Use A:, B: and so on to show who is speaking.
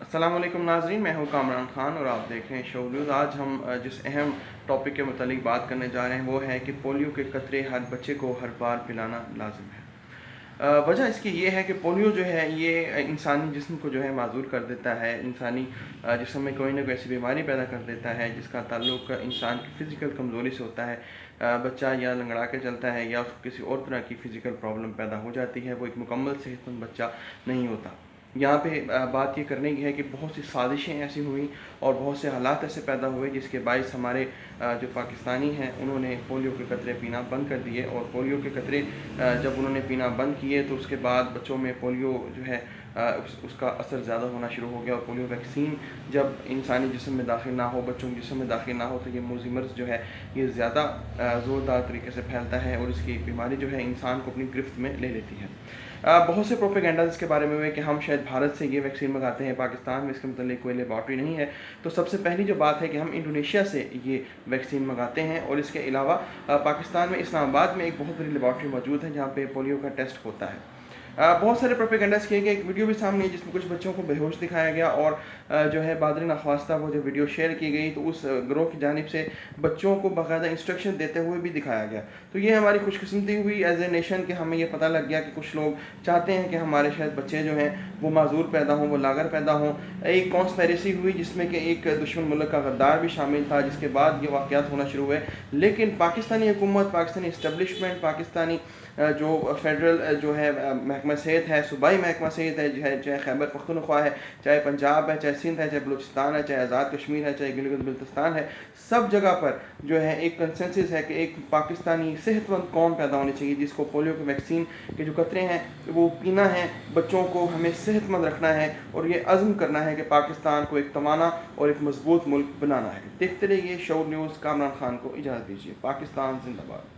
A: السلام علیکم ناظرین، میں ہوں کامران خان اور آپ دیکھ رہے ہیں شو نیوز۔ آج ہم جس اہم ٹاپک کے متعلق بات کرنے جا رہے ہیں وہ ہے کہ پولیو کے قطرے ہر بچے کو ہر بار پلانا لازم ہے۔ وجہ اس کی یہ ہے کہ پولیو جو ہے یہ انسانی جسم کو جو ہے معذور کر دیتا ہے، انسانی جسم میں کوئی نہ کوئی ایسی بیماری پیدا کر دیتا ہے جس کا تعلق انسان کی فزیکل کمزوری سے ہوتا ہے۔ بچہ یا لنگڑا کے چلتا ہے یا اس کو کسی اور طرح کی فزیکل پرابلم پیدا ہو جاتی ہے، وہ ایک مکمل صحت مند بچہ نہیں ہوتا۔ یہاں پہ بات یہ کرنے کی ہے کہ بہت سی سازشیں ایسی ہوئیں اور بہت سے حالات ایسے پیدا ہوئے جس کے باعث ہمارے جو پاکستانی ہیں انہوں نے پولیو کے قطرے پینا بند کر دیے، اور پولیو کے قطرے جب انہوں نے پینا بند کیے تو اس کے بعد بچوں میں پولیو جو ہے اس کا اثر زیادہ ہونا شروع ہو گیا، اور پولیو ویکسین جب انسانی جسم میں داخل نہ ہو، بچوں کے جسم میں داخل نہ ہو، تو یہ موذی مرض جو ہے یہ زیادہ زوردار طریقے سے پھیلتا ہے اور اس کی بیماری جو ہے انسان کو اپنی گرفت میں لے لیتی ہے۔ بہت سے پروپیگنڈاز اس کے بارے میں ہوئے کہ ہم شاید بھارت سے یہ ویکسین منگاتے ہیں، پاکستان میں اس کے متعلق کوئی لیبارٹری نہیں ہے۔ تو سب سے پہلی جو بات ہے کہ ہم انڈونیشیا سے یہ ویکسین منگاتے ہیں، اور اس کے علاوہ پاکستان میں اسلام آباد میں ایک بہت بڑی لیبارٹری موجود ہے جہاں پہ پولیو کا ٹیسٹ ہوتا ہے۔ بہت سارے پروپیگنڈاز کیے گئے، ایک ویڈیو بھی سامنے ہے جس میں کچھ بچوں کو بے ہوش دکھایا گیا، اور جو ہے بادر نخواستہ وہ جو ویڈیو شیئر کی گئی تو اس گروہ کی جانب سے بچوں کو باقاعدہ انسٹرکشن دیتے ہوئے بھی دکھایا گیا۔ تو یہ ہماری خوش قسمتی ہوئی ایز اے نیشن کہ ہمیں یہ پتہ لگ گیا کہ کچھ لوگ چاہتے ہیں کہ ہمارے شاید بچے جو ہیں وہ معذور پیدا ہوں، وہ لاغر پیدا ہوں۔ ایک کانسپیریسی ہوئی جس میں کہ ایک دشمن ملک کا غدار بھی شامل تھا، جس کے بعد یہ واقعات ہونا شروع ہوئے۔ لیکن پاکستانی حکومت، پاکستانی اسٹیبلشمنٹ، پاکستانی جو فیڈرل جو ہے محکمہ صحت ہے، صوبائی محکمہ صحت ہے، چاہے خیبر پختونخوا ہے، چاہے پنجاب ہے، چاہے سندھ ہے، چاہے بلوچستان ہے، چاہے آزاد کشمیر ہے، چاہے گلگت بلتستان ہے، سب جگہ پر جو ہے ایک کنسنسس ہے کہ ایک پاکستانی صحت مند قوم پیدا ہونی چاہیے جس کو پولیو کے ویکسین کے جو قطرے ہیں وہ پینا ہے، بچوں کو ہمیں صحت مند رکھنا ہے، اور یہ عزم کرنا ہے کہ پاکستان کو ایک توانا اور ایک مضبوط ملک بنانا ہے۔ دیکھتے رہیے شو نیوز۔ کامران خان کو اجازت دیجیے۔ پاکستان زندہ باد۔